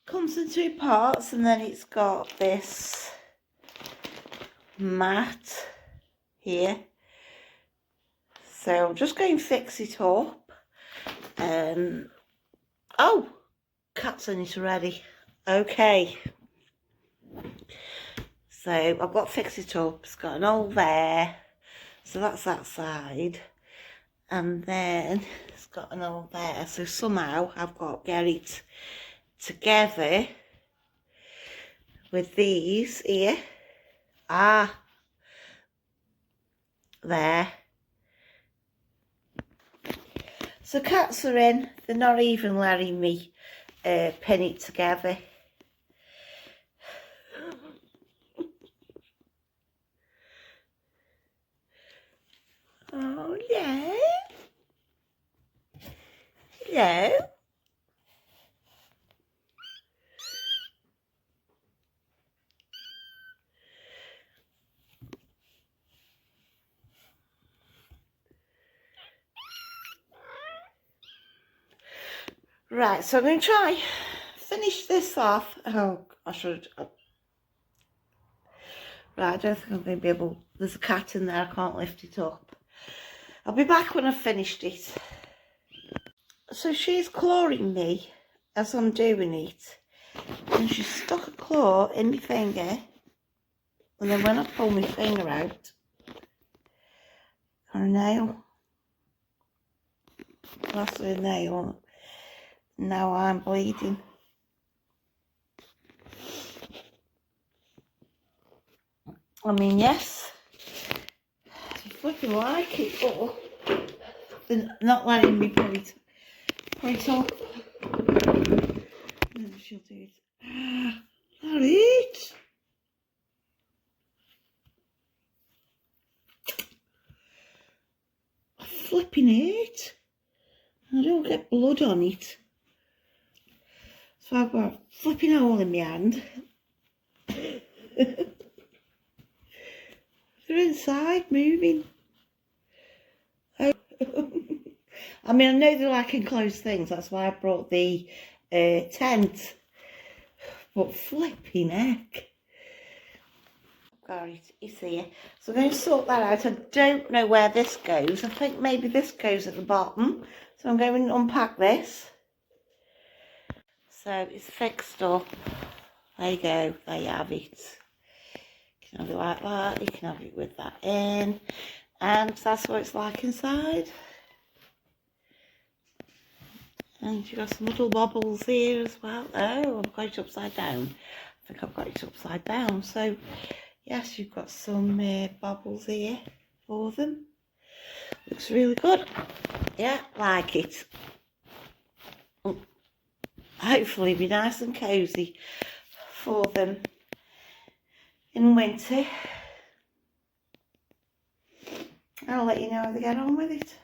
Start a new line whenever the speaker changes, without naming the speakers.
comes in two parts, and then it's got this mat here. So I'm just going to fix it up. Oh, cat's in it already. Okay. So I've got to fix it up. It's got an hole there. So that's that side. And then it's got an hole there. So somehow I've got to get it together with these here. There. So cats are in. They're not even letting me pin it together. Oh, yeah. Hello. Right, so I'm going to try finish this off. Oh, I should. Right, I don't think I'm going to be able. There's a cat in there. I can't lift it up. I'll be back when I've finished it. So she's clawing me as I'm doing it, and she stuck a claw in my finger, and then when I pull my finger out, got a nail. That's a nail. Now I'm bleeding. I mean, yes, I fucking like it, but they're not letting me put it up. And then she'll do it. Not it. Flipping it. I don't get blood on it. So I've got a flipping hole in my hand. They're inside moving. I mean, I know they like enclosed things. That's why I brought the tent. But flipping heck. Got it, it's here. So I'm going to sort that out. I don't know where this goes. I think maybe this goes at the bottom. So I'm going to unpack this. So it's fixed up. There you go. There you have it. You can have it like that. You can have it with that in. And that's what it's like inside. And you've got some little bobbles here as well. Oh, I've got it upside down. I think I've got it upside down. So, yes, you've got some bobbles here for them. Looks really good. Yeah, like it. Hopefully be nice and cosy for them in winter. I'll let you know how they get on with it.